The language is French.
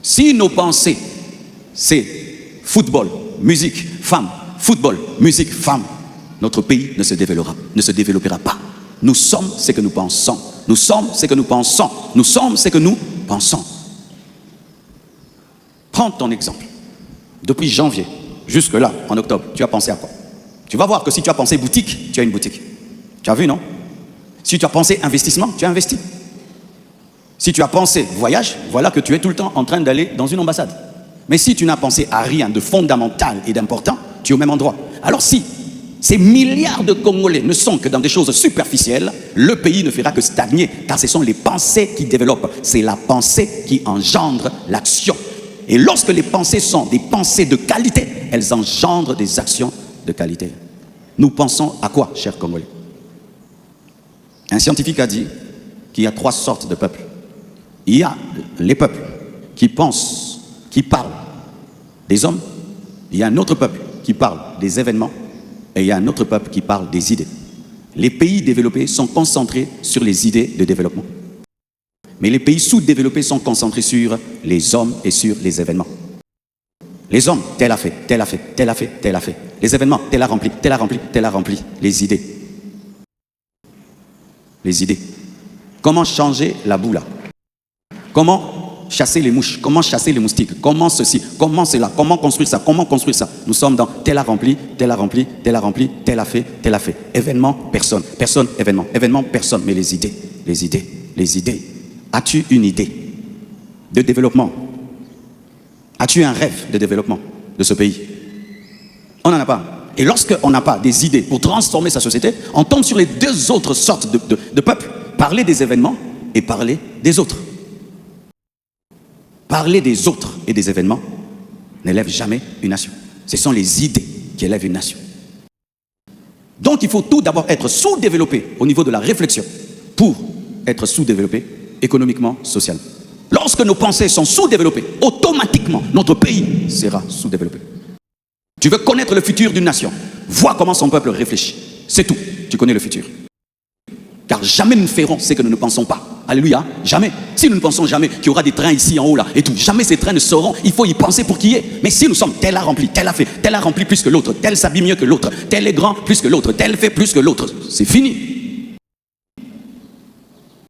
Si nos pensées, c'est football, musique, femme, football, musique, femme, notre pays ne se développera pas. Nous sommes ce que nous pensons. Nous sommes ce que nous pensons. Nous sommes ce que nous pensons. Prends ton exemple. Depuis janvier jusque-là, en octobre, tu as pensé à quoi? Tu vas voir que si tu as pensé boutique, tu as une boutique. Tu as vu, non? Si tu as pensé investissement, tu as investi. Si tu as pensé voyage, voilà que tu es tout le temps en train d'aller dans une ambassade. Mais si tu n'as pensé à rien de fondamental et d'important, tu es au même endroit. Alors si ces milliards de Congolais ne sont que dans des choses superficielles, le pays ne fera que stagner, car ce sont les pensées qui développent. C'est la pensée qui engendre l'action. Et lorsque les pensées sont des pensées de qualité, elles engendrent des actions de qualité. Nous pensons à quoi, chers Congolais? Un scientifique a dit qu'il y a 3 sortes de peuples. Il y a les peuples qui pensent, qui parlent des hommes. Il y a un autre peuple qui parle des événements. Et il y a un autre peuple qui parle des idées. Les pays développés sont concentrés sur les idées de développement. Mais les pays sous-développés sont concentrés sur les hommes et sur les événements. Les hommes, tel a fait, tel a fait, tel a fait, tel a fait. Les événements, tel a rempli, tel a rempli, tel a rempli. Les idées. Les idées. Comment changer la boue là? Comment chasser les mouches? Comment chasser les moustiques? Comment ceci? Comment cela? Comment construire ça? Comment construire ça? Nous sommes dans tel a rempli, tel a rempli, tel a rempli, tel a fait, tel a fait. Événement, personne. Personne, événement. Événement, personne. Mais les idées, les idées, les idées. As-tu une idée de développement? As-tu un rêve de développement de ce pays? On n'en a pas. Et lorsqu'on n'a pas des idées pour transformer sa société, on tombe sur les 2 autres sortes de peuples. Parler des événements et parler des autres. Parler des autres et des événements n'élève jamais une nation. Ce sont les idées qui élèvent une nation. Donc il faut tout d'abord être sous-développé au niveau de la réflexion pour être sous-développé économiquement, socialement. Lorsque nos pensées sont sous-développées, automatiquement notre pays sera sous-développé. Tu veux connaître le futur d'une nation, vois comment son peuple réfléchit. C'est tout, tu connais le futur. Car jamais nous ne ferons ce que nous ne pensons pas. Alléluia, jamais. Si nous ne pensons jamais qu'il y aura des trains ici en haut là et tout, jamais ces trains ne seront, il faut y penser pour qu'il y ait. Mais si nous sommes, tel a rempli, tel a fait, tel a rempli plus que l'autre, tel s'habille mieux que l'autre, tel est grand plus que l'autre, tel fait plus que l'autre, c'est fini.